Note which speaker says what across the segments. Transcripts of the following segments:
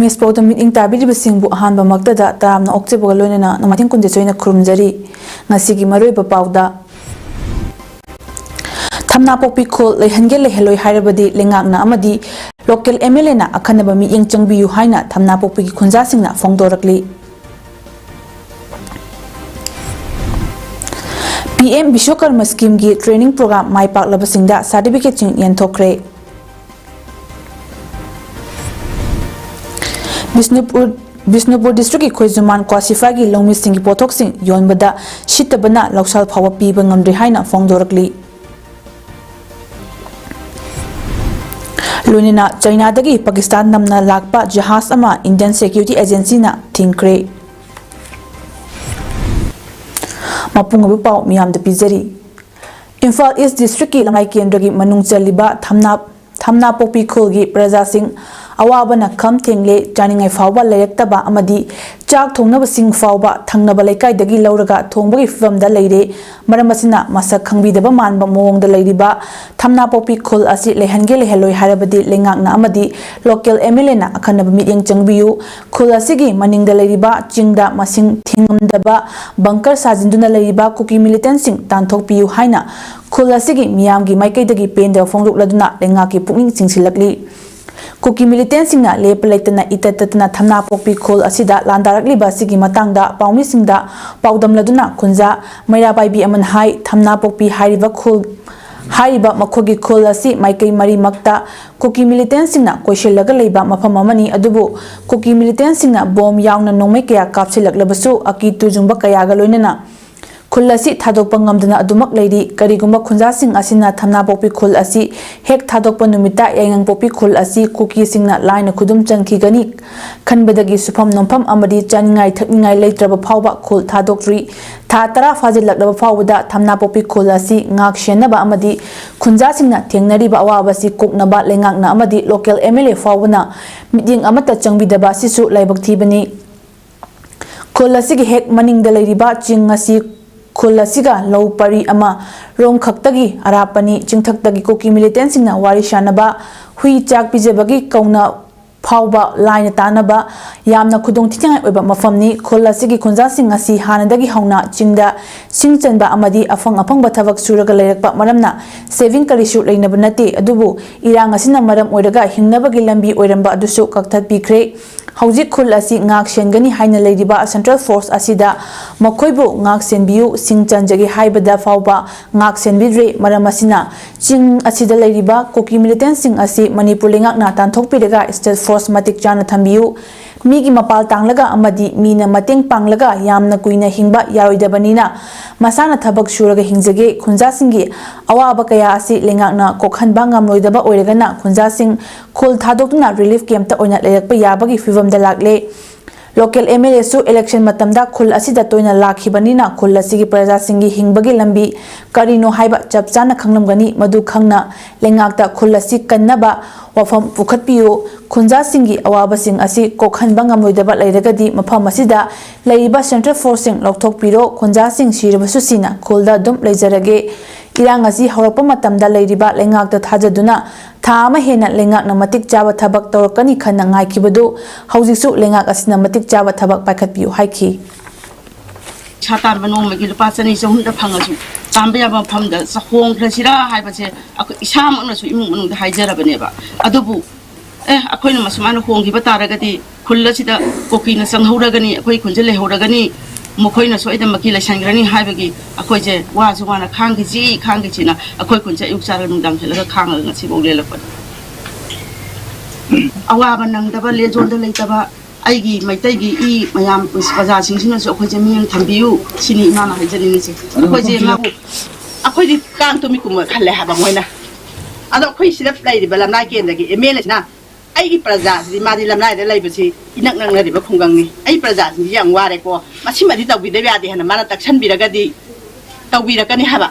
Speaker 1: Miss PAODAM meeting tabiribasingbu ahanba maktada taramna okcheboga loinana namathing kunjesoina khurumjari ngasigi maroiba pauda thamna pokpi khol leihange leheloi hairabadi lengakna amadi local MLA na akhanaba meeting changbiyu haina thamna pokpi ki khunja singna phongdorakli PM Bishwakarma scheme ki training program mai paklabasingda certificate ching yenthokre Bisnupur district ki Khoizuman Kwasifa ki Longmi Singh ki pothok sing yonbada shitabana laksal phawa piba ngamri haina phongdorakli Lunina China dagi Pakistan namna lakpa jahaz ama Indian Security Agency na thingkre mapungabu pau miyamda pizari Imphal East district ki langai kendra ki manung chaliba thamna pokpi khol gi praja sing awabana kham thengle chaningai fawba leyaktaba amadi chak thongnaba sing fawba thangnaba laikai dagi lauraga thongbagi fivamda leire maramasina masak khangbidaba manba mowongda leiriba thamna pokpi khol asi lehange leheloi harabadi lengakna amadi local MLA na akhanaba meeting changbiyu khol asigi maningda leiriba chingda masing thingamdaba bunker sajinduna leiriba kuki militant sing tanthokpiyu haina khol asigi miyamgi maikaidagi penda fonglukladuna lengaki pukning singsilakli Kuki militant singna lepalaitana itatatana thamna pokpi khol asida landarakli basigi matangda paumi singda paudam laduna khunja maira baibi aman hai thamna pokpi hairiba khol hariba makhogi khol asi maikai mari makta kuki militant singna koishelaga leiba mafam amani adubu kuki militant singna bom yauna nongmai kaya kapsilaklabasu aki tujungba kayaga loinana khulasi thadokpa ngamdana adumak leiri karigumba khunja sing asina thamna pokpi khul asi hek thadokpa numita yangang pokpi khul asi kuki singna laina khudum changki gani khanbadagi sufam nompham amadi chaningai thakningai leitraba phawba khul thadokri tha tara fajilaklaba phawda thamna pokpi khul asi ngak shenaba amadi khunja singna thengnariba awabasi koknaba lengakna amadi local MLA phawna meeting amata changbidaba sisu laibak thibani khul asigi hek maningda leiriba ching asi Kulasiga low pari ama rom khaktagi arapani chingthaktagi koki militant singna wari shanaba hui chak pijabagi kauna phawba line tanaba yamna khudong thithangai oiba mafamni kholasigi khunja sing asi hanadagi hauna chingda singchanba amadi afangba thabak suraga leirakpa maramna saving karisu leinaba nati adubu irang asina maram oiraga hingnabagi lambi oiramba adusu kakthat pikre Hauzik khul asi ngak sengani haina leiriba Central Force asida makhoibu ngak senbiu singchanjagi haibada fawba ngak senbidre maramasina ching asida leiriba koki militant sing asi Manipur lengak na tanthokpiraga State Force matik chana thambiu migi mapal tanglaga amadi mina mateng panglaga yamna kuina hingba yaroidabanina masana thabak suraga hingjage khunja singi awaba kaya asi lengakna kokhanba ngamloidaba oiragana khunja sing khol thadokna relief camp ta oina lerakpa yabagi fivamda lakle local MLA su election matamda khul asida toina lakhibanina khul asigi praja singi hingbagi lambi karino haiba chapchana khanglamgani madu khangna lengakta khul asi kannaba wafam pukhatpiyo khunja singi awaba sing asi kokhanba ngamloidaba leiragadi mafam asida leiba Central Force sing lokthokpiro khunja sing sirabasu sina khulda dum leijarage irang asi hawrakpa matamda leiriba lengakta thajaduna thama hena lengakna matik chaba thabak tawrakani khanna ngaikibadu haujisu lengak asina matik chaba thabak paikhatpiu haiki
Speaker 2: chatar banong magi lupa chani chahum da phangasu tambe ya pham da sahong thrasira haibase isam nasu imung manung da haijarabane ba adubu akoina masmana hongi bataragati khullachida kokina sanghuragani akoi khunjale horagani mukhoina soida makila sangrani haibagi akoije wasu wana khanggi china akoi kunja yuksara nungdam chelaga khanga ngasi bogle lakpa awa banang daba lejon da leitaba aigi maitaigi i mayam baza singsina so akoije miyang thambiu sini imana hajani ni se akoije mabu akoije kang to mi kum khalle haba moina ado khoi silap lai ri balam na ken dagi MLA na ai praja si madi lam lai da lai basi inak nang na ri ba khunggang ni ai praja si yang ware ko masima di tawbi de ya de hana mana taksan biraga di tawbi rakani haba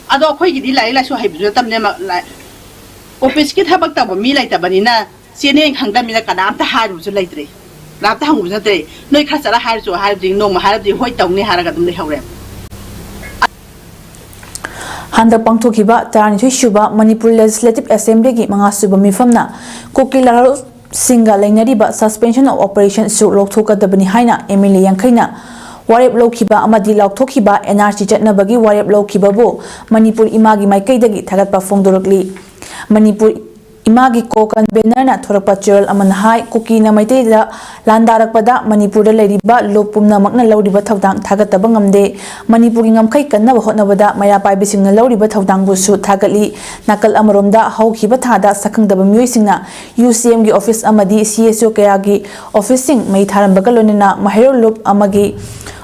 Speaker 2: ado khoi gi di lai la so hai bu tamne ma office ki thabak ta mi lai ta bani na sene khangda mi na kadam ta har bu lai tre rap ta hang bu tre noi kha sara har so har ding no ma har di hoi tawni har ga dum le hawre
Speaker 1: Handa pangthokiba tarani shuba Manipur Legislative Assembly ki mga suba mifamna singa lainariba suspension of operation su lokthokadabani haina MLA Yankhaina warep lokhiba amadi laukthokiba NRC chatnabagi warep lokhiba bo Manipur imagi maikaidagi thagatpa fongdorokli Manipur imagi ko convener na thorakpa cheral aman hai kuki na maitei da landarakpada Manipur da leriba lopumna makna lawriba thaudang thagataba ngamde Manipur gi ngamkhai kannaba hotnabada maya paibisingna lawriba thaudang bu su thagatli nakal amaromda haukiba thada sakhangdaba myoisingna UCM gi office amadi CSO kaya gi office sing mai tharambaga lonena mahiro loop amagi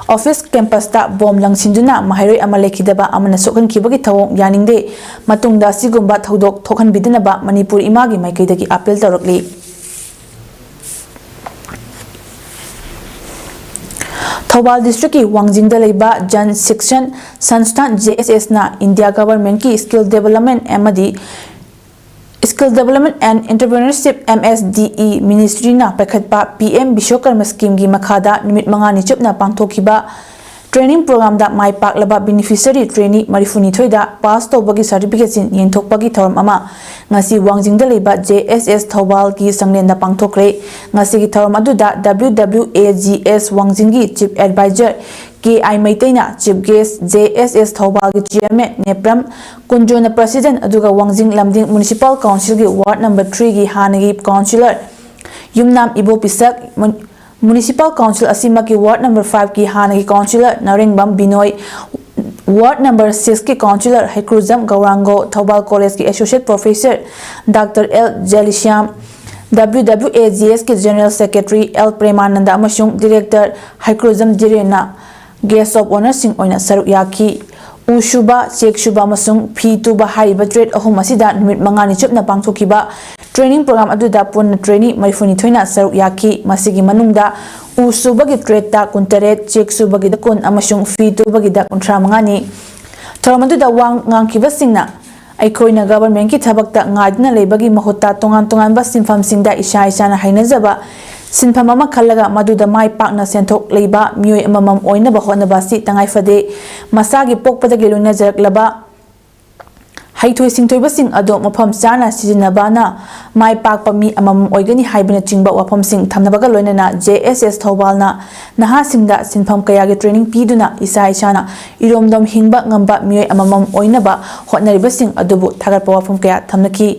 Speaker 1: office campus ta bom langsinduna mahairoi amalekidaba amana sokhan kibagi thawong yaningde matungda sigumba thodok thokhan bidinaba Manipur imagi maikaidagi appeal torokli Thawal district ki Wangjingda leiba Jan Section Sansthan JSS na India government ki skill development and Entrepreneurship MSDE Ministry na pakhatpa PM Bishwakarma scheme gi makhada nimit mangani chupna pangthokiba training program da mai paklaba beneficiary trainee marifuni thoida pass tobagi certificate sin yengthokpagi thoram ama ngasi Wangjingda leiba JSS Thawal gi sanglenda pangthokre ngasi gi thoram aduda WWAGS Wangjing gi chief advisor KI Maitaina Chief Guest JSS Thawal gi Chairman Nepram Kunjona President aduga Wangjing Lamding Municipal Council gi Ward number 3 gi hanagi Councillor Yumnam Ibo Pisak Municipal Council Asima ki Ward number 5 ki hanagi Councillor Naringbam Binoy Ward number 6 ki Councillor Haikruzam Gaurango Thawal College ki Associate Professor Dr. L Jalisham WWAGS ki General Secretary L Premananda amasung Director Haikruzam Jirena Guest of Honor sing oina saruk yaki Ushuba Check Shuba masung P2 hariba trade ahum asida nimit mangani chupna pangthokiba training program aduda punna trainee marifuni thoina saruk yaki masigi manungda Usuba gi trade ta kuntaret Check Suba gi da kun amasung P2 gi da kuntra mangani thoramaduda wang ngangkiba singna aikoina government ki thabakta ngadna lebagi mahutta tongan ba sinfam singda isha na hainajaba sinfam ama khallaga maduda mai pakna senthok leiba myoi amamam oina ba hona basi tangai fade masagi pokpada geluna jaraklaba haithoi singthoi basing ado mafam chana sijinabana mai pakpa mi amam oigani haibana chingba wafam sing thamnabaga loinana JSS Thawalna naha singda sinfam kaya ge training piduna isa isana iromdom hingba ngamba myoi amamam oinaba hotnariba sing adubu thagarpa wafam kaya thamnaki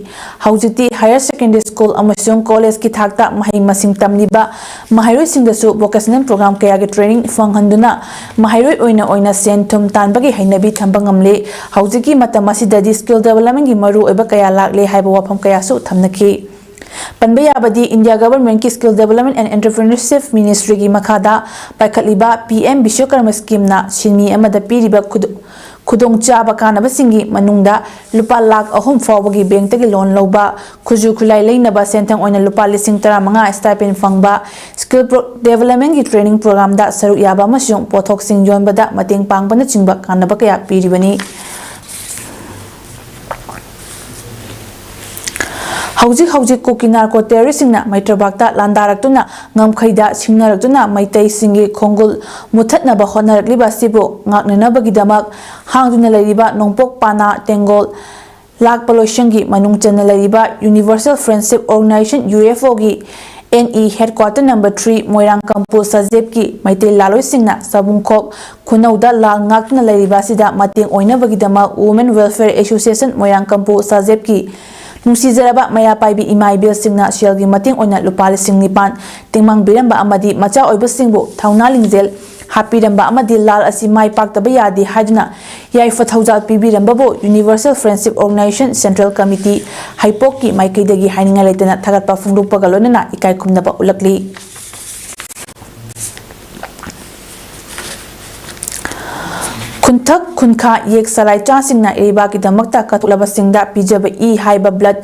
Speaker 1: haujiti higher secondary school amasung college ki thakta mahai masing tamliba mahairoi singdasu vocational program kaya ge training fanghanduna mahairoi oina senthum tanbagi hainabi thamba ngamle haujiki matamasida skill development gi maru eba kaya lakle haiba wafam kaya su thamnaki panba yabadi India government ki skill development and entrepreneurship ministry gi makhada paikhatliba PM Bishwakarma scheme na sinmi amada piriba khudong chaba kanaba singi manungda lupa lakh ahum fawagi bank tagi loan loba khuju khulai leinaba sentang oina lupa lising 35 stipend fangba skill development gi training program da saruk yaba masung pothok sing yonbada mateng pangbana chingba kanaba kaya piribani Haujik Koki narco terrorisingna maitrabakta landaraktuna ngamkhaida singnarakuna maitai singi khongul muthatnaba honarakliba sibu ngaknanabagidamak hangduna leriba nongpok pana tengol lak pollutiongi manungchana leriba Universal Friendship Organization UFO gi NE headquarter number 3 Moirang Kampu Sajep ki maitai laloi singna sabungkhok khunauda lal ngakna leriba sida mateng oinabagidamak Women Welfare Association Moirang Kampu Sajep ki Nungsizaraba maya paibi imai bil singna shelgi mating oina lupa lising nipan tingmang biramba amadi macha oiba singbu thauna lingzel hapiramba amadi lal asi mai paktaba yadi haiduna yaifa thaujal pibiramba bo Universal Friendship Organization Central Committee haipok ki maikaidagi haininga leitana thagatpa fungrukpa galonena ikai khumnaba ulakli Kunthak Kunkha Yek Salai Chasingna Iriba ki damakta katulaba singda pijaba haiba blood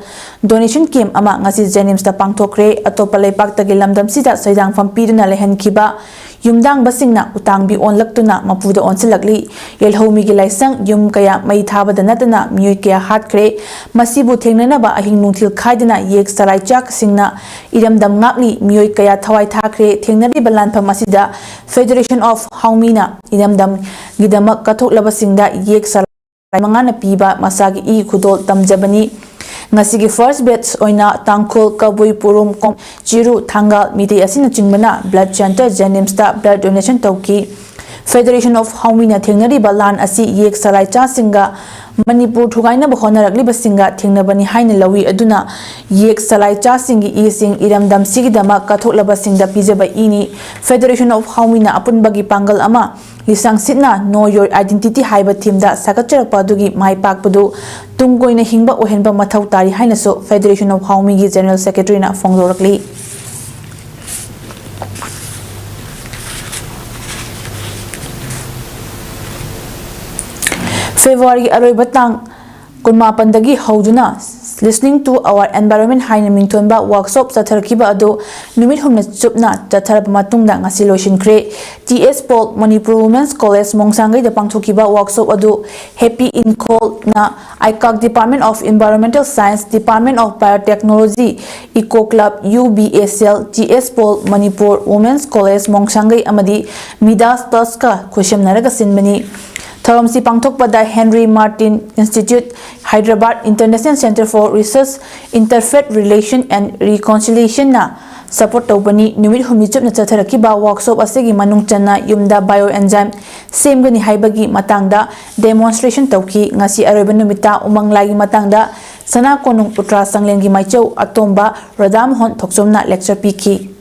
Speaker 1: donation camp ama ngasi Jenims da pangthokre atopa leipak tagi lamdam sida soidang fam piduna lehan kiba yumdang basingna utang bi onlaktuna mapuda onsilakli yelhomi gi laisang yum kaya mai thabada natana myoi kaya hatkre masibu thengnana ba ahing nungthil khaidina Yek Salai Chak singna iramdam ngakli myoi kaya thawai thakre thengnari balan pham asida Federation of Haumina iramdam gidamak kathok labasingda Yek Salai mangana piba masagi khudol tamjabani ngasigi first batch oina Tangkhul Kabui Purum Kong Chiru Thangal Miti asina chingbana blood center Jenims ta blood donation tauki Federation of Haumina Thengnari Balan asi yek salai cha singa Manipur thugaina ba honarakli ba singa thengnabani haina lawi aduna yek salai cha singi e sing iramdam sigidama kathoklaba singda pijaba ini Federation of Haumina apunbagi pangal ama lisang sitna know your identity haiba thimda sakatcharakpa dugi mai pakpadu tungkoina hingba ohenba mathau tari haina so Federation of Haumi gi General Secretary na phongdorakli February aroi batang kunma pandagi hauduna listening to our environment haina mingtonba workshop chatharkiba ado numit humna chupna chatharba matungda ngasi loishin kre TS Paul Manipur Women's College Mongsangai da pangthokiba workshop ado happy in call na ICAC Department of Environmental Science Department of Biotechnology Eco Club UBSL TS Paul Manipur Women's College Mongsangai amadi Midas Taska khusham naraga sinmani Tharamsi Pangthokpada Henry Martin Institute, Hyderabad International Center for Research, Interfaith Relation and Reconciliation na support tawbani numit humni chupna chatharakiba workshop asegi manung channa yumda bioenzyme semgani haibagi matangda demonstration tawki ngasi aroba numita umanglagi matangda sana konung putra sanglengi maichau atomba radam hon thokchomna lecture piki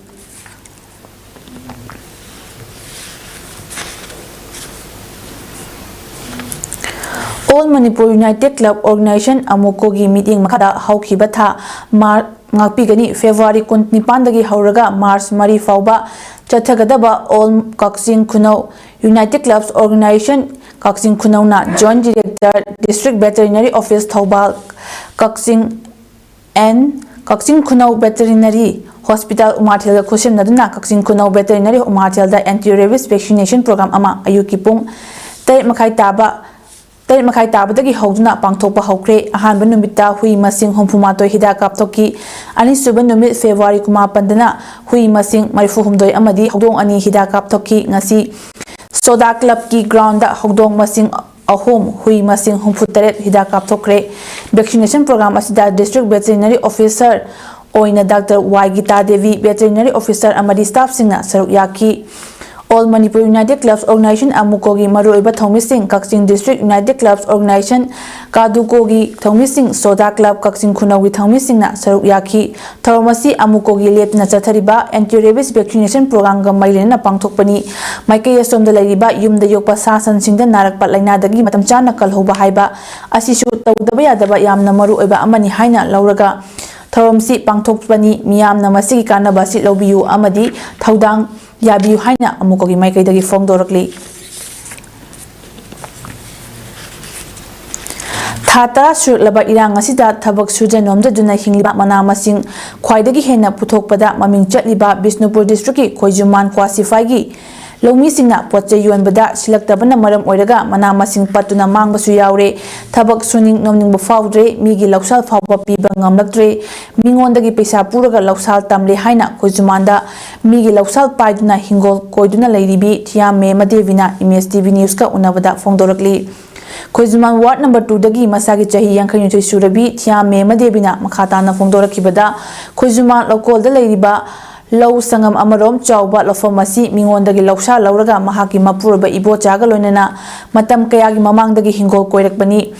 Speaker 1: All Manipur United Club Organization Amokogi meeting makada haukiba tha ngakpigani February 19 dagi hauraga March 3 fauba chathagadaba All Kakching Khunau United Clubs Organization Kakching Khunau na Joint Director District Veterinary Office Thobal Kakching and Kakching Khunau Veterinary Hospital Umathel da khusim naduna Kakching Khunau Veterinary Umathel da anti-rabies vaccination program ama ayuki pung tay makai taba Tay makai tabadagi hauduna pangthokpa haukre ahanba numita hui masing hompumatoi hida kapthoki ani suba numit February kuma pandana hui masing marifu humdoi amadi haudong ani hida kapthoki ngasi Soda Club ki ground da haudong masing ahom hui masing homputtaret hida kapthokre vaccination program asida district veterinary officer oina Dr. Y Gita Devi veterinary officer amadi staff singna saruk yaki All Manipur United Clubs Organization Amukogi Maruiba Thomising Kakching District United Clubs Organization Kadukogi Thomising Soda Club Kakching Khunawi Thomising na saruk yaki Tharamasi Amukogi lepna chathariba anti-rabies vaccination program ga mailena pangthokpani maikai asomda laiba yumda yokpa sasan singda narakpa laina dagi matam chana kalhoba haiba asisu tawdaba yadaba yamna maruiba amani haina lauraga Tharamsi pangthokpani miyamna masigi kanaba si lobiyu amadi thaudang Yabiu haina amukogi maikai dagi phongdorakli Thatara surlaba irang asida thabak sujanomda duna hingliba mana masing khwaidagi hena puthokpada maming chatliba Bisnupur district ki Khoijuman Kwasify gi Lomi singna potche yuanbada silaktabana maram oiraga mana masing patuna mangbasu yaure thabak suning nomning bafaudre migi lausal fawba piba ngamlaktre mingondagi paisa puraga lausal tamle haina Khoijumanda migi lausal paiduna hingol koiduna leiribi thiam me madevina Image TV News ka unabada phongdorakli Khoijuman Ward number 2 dagi masagi chahi yankhainu choi surabi thiam me madevina makhata na phongdorakibada Khoijuman lokol da leiriba Low sangam amarom chawba lofamasi mingondagi lawsa lawraga mahaki mapurba ibo chaga loinana matam kayagi mamangdagi hingol koirakbani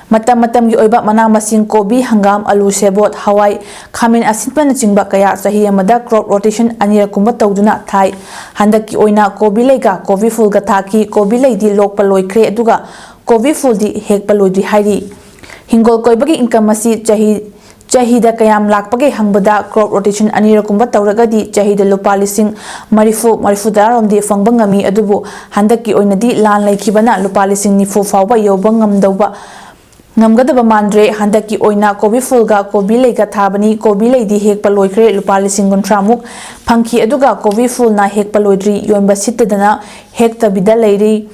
Speaker 1: matam gi oiba mana masing kobi hangam alu sebot hawai khamen asinpana chingba kaya sahi amada crop rotation anira kumba tawduna thai handaki oina kobi leiga kobi full ga thaki kobi leidi lokpa loikre aduga kobi full di hekpa loidi hairi hingol koibagi income asi Chahida kayam lakpage hangbada crop rotation anirakumba tawragadi chahida lupa lising marifu daromdi fangbangami adubu handaki oinadi lan laikibana lupa lising nifu fawba yobangam ngamgadaba mandre handaki oina kobi fulga kobi leiga thabani kobi leidi hekpa loikre lupa lising guntramuk phangki aduga kobi ful na hekpa loidri yonba sittadana hekta bida leiri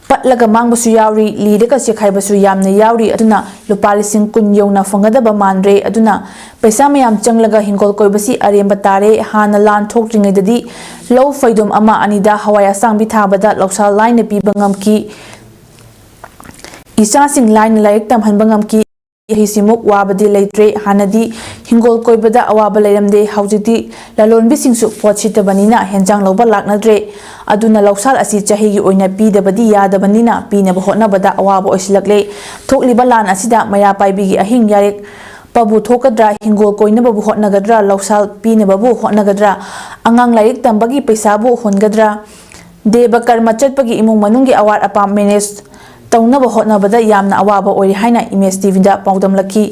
Speaker 1: Patlaga mangbasu yauri lidaka sekhaibasu yamna yauri aduna lupa lising kun yona fangadaba mandre aduna paisa mayam changlaga hingol koibasi aremba tare hana lan thokringaidadi low faidom ama anida hawaya sangbi thabada loksal line piba ngamki isa sing line laik tam hanbangam ki हिसिमुक वाबदी लेत्रे हानदी Hingol कोइबदा अवाब लेरमदे हौजिति ललोनबिसिंगसु पोचितबनिना हेंजांग लौबा लाकनद्रे अदुना लौसाल असि चाहीगी ओइना पीदबदी यादबनिना पीनब होटनबदा अवाब ओइसिलकले थोकलिबा लान असिदा मया पाइबिगी अहिंग यारेक पबु थोकद्रा Hingol कोइनबबु होटनगद्रा लौसाल पीनबबु होटनगद्रा अंगांग lyric तंबगी पैसाबु होनगद्रा देव कर्म चटपगी इमुंग मनुंगी अवार अपाम manage तौनब होटनबदा यामना अवाब ओइरि हाइना image टीवीदा पाउदमलकी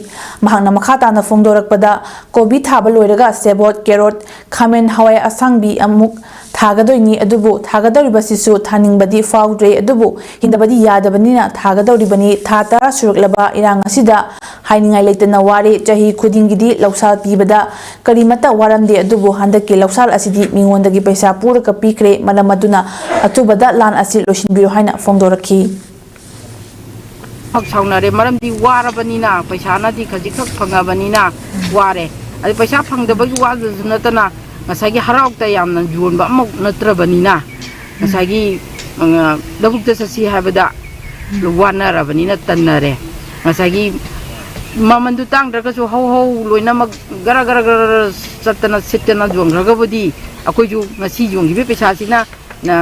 Speaker 1: महांगना मखा ताना फोंदोरकपदा कोबी थाबा लोइरगा सेबोट केरोट खामेन हवाय असंगबी अमुक थागदोइनी अदुबु थागदोरिबसिसु थानिंगबदी फाउद्रे अदुबु हिंदबदी यादबनिना थागदोरिबनी था तरा सुरकलबा इरांग असिदा हाइनिंगाइ लेतना वारे चाही खुदिंगिदी लौसाल पीबदा करिमता वारमदे अदुबु हंदकी लौसाल असिदी मिंगोंदगी पैसा पूरक पीख्रे मरम अदुना अतुबदा लान असि लोसिनबिरो हाइना फोंदोरकी
Speaker 3: साउनारे मरमदी वारबनिना पैसानादी खजिक फंगबनिना वारे अदि पैसा फंगदबगी वाजु नतना ngसागी हराउक्ता यामना जोनबा अमुक नत्रबनिना ngसागी लबुक्ता ससी हाबदा वानरबनिना तन्नरे ngसागी ममनदु तांगद्रगसु हौ हौ लोइनमक गरा गरा गरा चतना सिटना जोंग्रगबदी अखोइजु ngasi जोंगिबे पैसासिना ना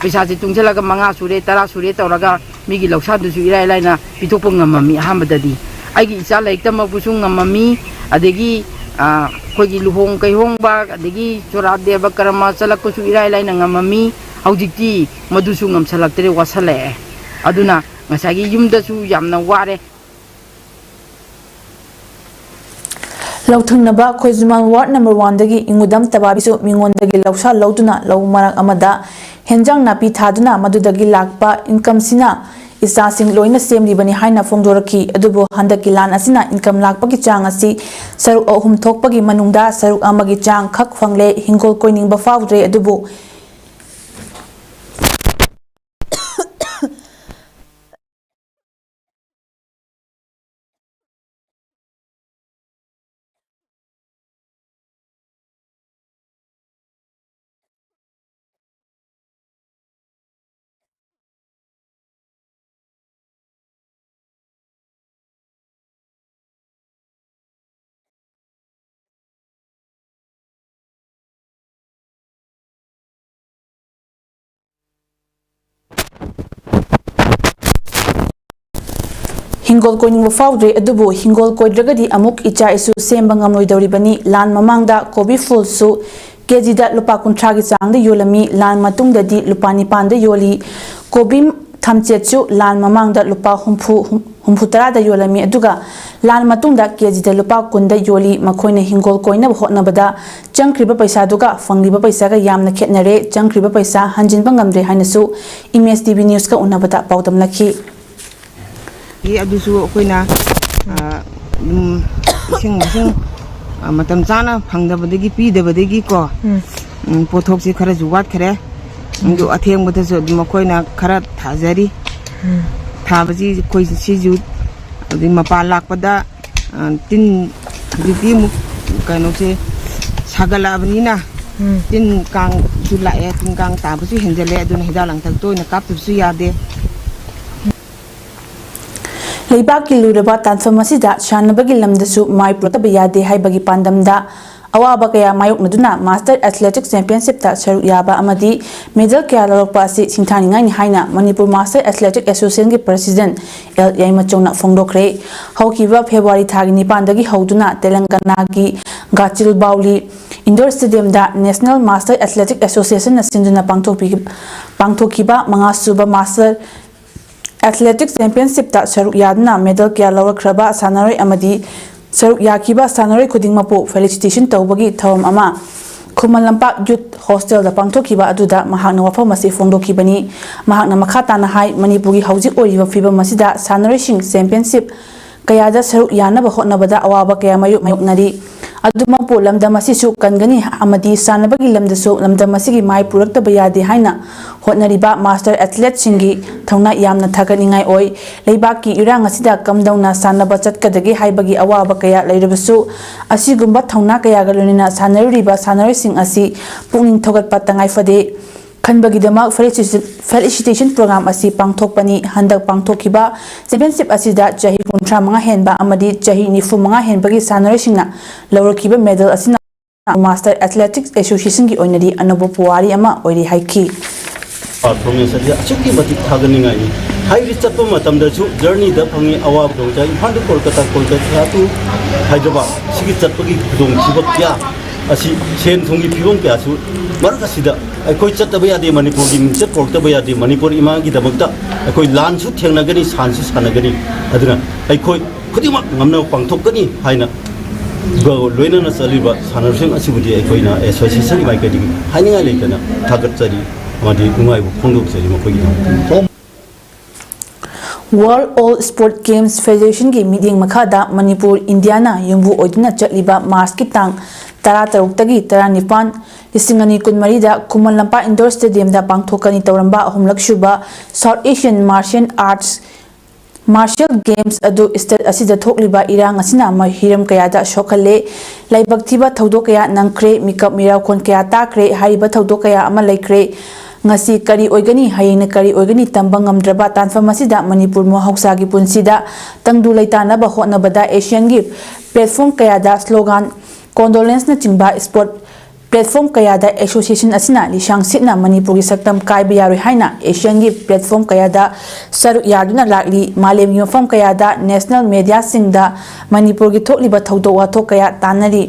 Speaker 3: पैसासी तुंगजलगा मंगा सुरे तरा सुरे तौरगा मिगी लौसादुसु इराय लाइना पिथोप ngममी अहमददी आइगी इचा लाइतमबुसु ngममी अदेगी खोगी लुहोंग कैहोंगबा अदेगी चोरादेब कर्म चलकसु इराय लाइना ngममी हौजिक्ति मदुसु ngमसलक्तरे वासले अदुना ngसागी युमदसु यामना वारे
Speaker 1: लौथंगनबा खोइजुमान वार्ड नंबर 1 दगी इंगुदम तबाबिसु मिंगोंदगी लौसा लौदुना लौमरक अमदा हेंजांग नापी थादुना मदुदगी लाकपा इनकम सिना इसासिंग लोइना सेमलिबनी हाइना फोंदोरकी अदुबो हंदकी लान असिना इनकम लाकपगी चांग असि सरुक अहुम थोकपगी मनुंगदा सरुक अमगी चांग खक फंगले हिंगोल कोइनिंगबा फाउद्रे अदुबो हिंगोल कोइनिंग फाउद्रे अदुबो हिंगोल कोइद्रगदी अमुक इचा इसु सेंबा ngamloidoribani लान ममांगदा कोबी फुलसु केजीदा लुपा कुंथ्रागी चांगदा योलमी लान मतुंगददी लुपा निपानदा योली कोबी थमचेचु लान ममांगदा लुपा हुंफु तरादा योलमी अदुगा लान मतुंगदा केजीदा लुपा कुंदा योली मखोइना हिंगोल कोइना होटनबदा चंख्रिबा पैसादुगा फंगलिबा पैसागा यामना खेतनरे चंख्रिबा पैसा हंजिनबा ngamdre हाइनसु इमेज टीवी न्यूज का उन्नबदा पाउदम लखी
Speaker 4: ये अदुसु अखोइना इसिंग इसिंग मतम चाना फंगदबदगी पीदबदगी को पोथोक्सि खरा जुवात खरे जो अथेंबदसु मखोइना खरा थाजरी थाबजी कोइ सिजु अदि मपा लाकपदा तिन दिति मु कनोसे सागलाबनिना तिन कांग जुलाए तिन कांग ताबसु हेंजले अदुना हिदा लंथक तोइना कापतसु यादे
Speaker 1: लेबाकी लुरबा तानफम असिदा शानबगी लमदसु माइ पुरतब यादे हाइबगी पांदमदा अवाबा कया मायोकनदुना मास्टर एथलेटिक्स चैंपियनशिप ता सरुक याबा अमदी मेडल कया लरकपा असि सिंथानिंगाइनि हाइना मणिपुर मास्टर एथलेटिक एसोसिएशन की प्रेसिडेंट एल याइमचौना फोंदोखरे हौकिबा फेब्रुवारी थागी निपानदगी हौदुना तेलंगाना की गाचिल बाउली इंडोर स्टेडियम दा नेशनल मास्टर एथलेटिक एसोसिएशन सिंजुना पांगथोकिबा मंगासुबा मास्टर एथलेटिक्स चैंपियनशिप ता सरुक यादना मेडल कया लौरखरबा सानारोय अमदी सरुक याखिबा सानारोय खुदिंगमपु फेलिसिटेशन तौबगी थवम अमा खुमन लंपाक यूथ हॉस्टल दा पांगथोकिबा अदुदा महाकना वफम असी फोंदोखिबनी महाकना मखा ताना हाई मणिपुरी हौजिक ओरिबा फिबम असिदा सानारोयसिंग चैंपियनशिप कयादा सरुक यानबा होटनबदा अवाबा कया मायोकनरी अदुमपु लमदम असिसु कनगनी अमदी सानबगी लमदसु लमदम असिगी माइ पुरक्तबा यादे हाइना होटनरिबा मास्टर एथलेट सिंगी थौना यामना थागनिंगाइ ओइ लेबाकी इरांग असिदा कमदौना सानबा चटकदगी हाइबगी अवाबा कया लेरबसु असिगुम्बा थौना कयागा लोनिना सानरुरिबा सानरोइसिंग असि पुनिंग थोगतपा तंगाइ फदे Kanbagidama Felicitation program asi pangthokpani handak pangthokhiba championship asida jahi 35 henba amadi jahi 95 henbagi sanarishingna lawrakiba medal asina Master Athletics Association gi oinadi anobo puwari ama oiri haiki
Speaker 5: performance aja achuki batik thagani ngai hai richat pa matam da chu journey da phangi awab dong jai phand kolkata tu Hyderabad sigi chatpagi dong chibak kya asi sen thongi phibom kya chu marka sida koi chataba yade Manipur gi chat kolkata yade Manipur ima gi damakta koi lan chu thengna gani san su sanagani aduna koi khudima ngamna pangthokani haina go loina na saliba sanarshing asibudi koina association mai kadi haninga leitana thagat chari amadi ungai bu phondok chari ma kogi
Speaker 1: World All Sport Games Federation gi meeting makhada Manipur Indiana yumbu oidina chatliba Mars ki tang 13 tagi 19 lisingani kunmari da Kumal Lampa Indoor Stadium da pangthokani tawramba ahumlak shuba South Asian Martial Games adu state asida thokliba irang asina mahiram kaya da shokhale laibak thiba thodok kaya nangkre mikap miraw kon kaya takre hariba thodok kaya ama laikre ngasi kari oigani hayeng kari oigani tamba ngamdraba tanfam asida Manipur mo hausa gi punsida tangdu laitana ba hotna bada Asian gi platform kaya da slogan condolence na chingba sport platform kaya da association asina lishang sitna Manipur gi saktam kai biyari haina Asian gi platform kaya da saru yaduna lakli malem yofam kaya da national media singda Manipur gi thokliba thodo wa thok kaya tanari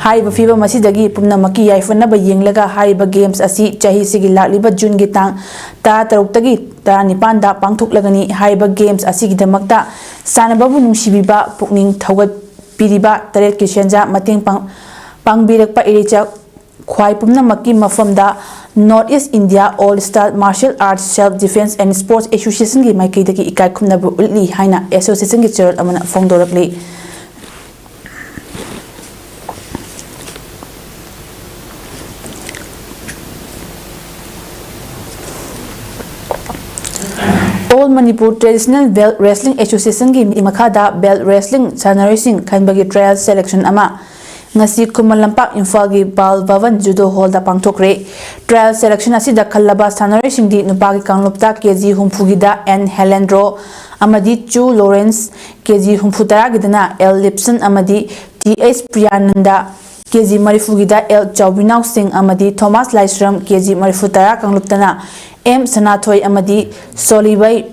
Speaker 1: haiba fiba masidagi pumna maki yaifana ba yenglaga haiba games asi chahi sigi lakliba june gi tang ta taruk tagi ta nipan da pangthoklagani haiba games asi gi damakta sanababu nungsibiba pukning thogat piriba taret ki senja mateng pangbirak pa iricha Khwai pumna maki mafamda Northeast India All Star Martial Arts Self Defense and Sports Association gi maikei dagi ikai khumna bu ulli haina association gi chair amana fongdorakli All Manipur Traditional Belt Wrestling Association gi imakada belt wrestling sanarising khanbagi trial selection ama ngasi Kumal Lampak Imphal gi Bal Bhavan Judo Hall da pangthokre trial selection asida khallaba sanarising di nupagi kanglupta kg humfugi da N Helendro amadi Chu Lawrence kg humfutara gidana L Lipson amadi TH Priyananda kg marifugi da L Chaubinaw Singh amadi Thomas Laisram kg marifutara kangluptana M Sanathoi amadi Solibai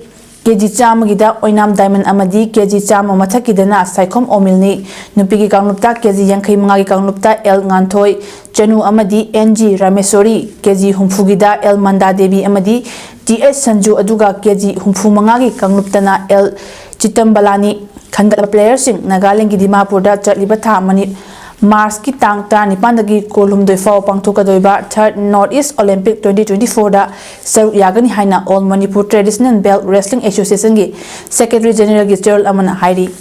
Speaker 1: kg chama gida oinam diamond amadi kg chama mathakidana Saikhom Omilni nupigi kanglupta kg yankhai mangagi kanglupta L Nganthoi Chanu amadi NG Ramesori kg humfugida L Manda Devi amadi TH Sanju aduga kg humfu mangagi kangluptana L Chitambalani khandala player sing Nagaland gi Dimapur da chatliba tha mani Mars ki tang ta nipandagi kolum doi faw pangthoka doiba 3rd Northeast Olympic 2024 da saru yagani haina All Manipur Traditional Belt Wrestling Association gi Secretary General gi Gerald amana hairi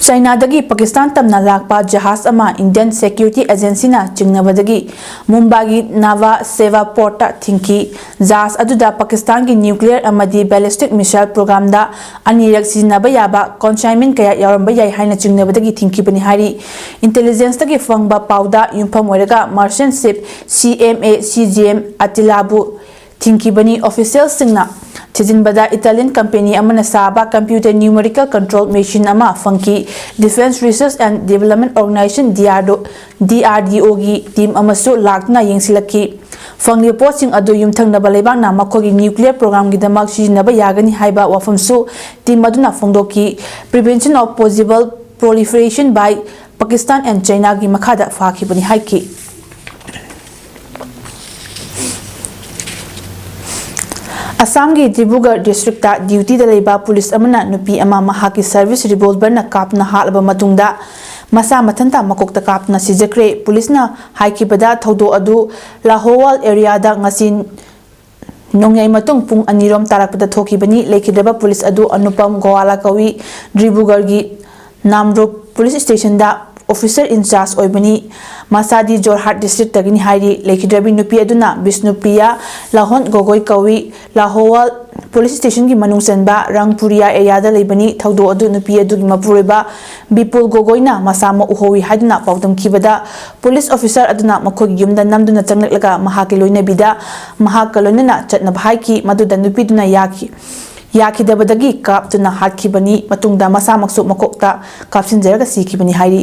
Speaker 1: China dagi Pakistan tamna lakpa jahaz ama Indian Security Agency na chingnabadagi Mumbai gi Nava Seva Port ta thinki jahaz aduda Pakistan gi nuclear amadi ballistic missile program da anirak sinaba yaba consignment kaya yaramba yai haina chingnabadagi thinki bani hari intelligence dagi fangba pauda yumpham oiraga merchant ship CMA CGM Atilabu thinki bani official singna Tijinbada Italian company amana saba computer numerical control machine ama funky Defense Research and Development Organization DRDO gi team amasu lakna yengsilaki fangli posting adu yumthang na balebang na makogi nuclear program gi damak sijinaba yagani haiba wafamsu team maduna fongdoki prevention of possible proliferation by Pakistan and China gi makhada fakhibani haiki Assam gi Dibrugarh district ta duty da leiba police amana nupi ama mahaki service revolver na kapna halaba matungda masa mathanta makokta kapna sijakre police na haiki bada thodo adu Lahowal area da ngasin nongyai matung pung anirom tarakpada thoki bani lekidaba police adu Anupam Goala kawi Dibrugarh gi Namrup police station da officer in charge oibani masadi Jorhat district tagini hairi lekhidrabi nupi aduna Bisnupriya Lahon Gogoi kawi Lahowal police station gi manung senba Rangpuria area da lebani thaudo adu nupi adu gi mapureba Bipul Gogoina masama uhowi haduna paudam kibada police officer aduna makoi yumda namduna changlaga mahaki loina bida mahakaloina chatna bhaiki maduda nupi duna yakidabadagi kaptuna hatkibani matungda masamaksu makokta kapsinjaraga sikibani hairi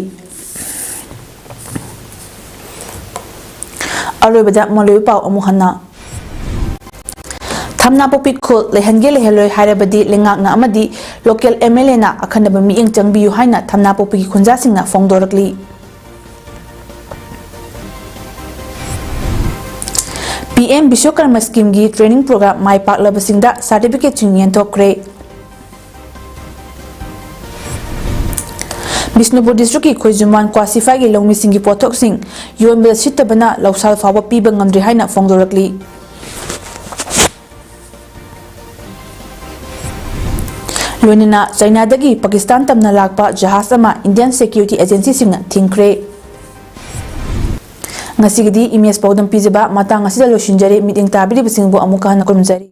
Speaker 1: aroibada maloi pau amuhana Thamna Popi Khul lehange leheloi hairabadi lengakna amadi local MLA na akhanaba miing changbiyu haina Thamna Popi ki khunja singna fongdorakli PM Bishwakarma scheme gi training program mai paklabasingda certificate chingyen thokre Bisnupur district ki Khoijuman Kwasify gi longmi singi pothok sing yonbel sitabana lausal fawa piba ngamdri haina fongdorakli Loinina China dagi Pakistan tamna lakpa jahaz ama Indian Security Agency singna thingkre ngasigidi imes paudam pijaba matang asida loshinjare meeting tabiri bisingbo amuka na kurumjari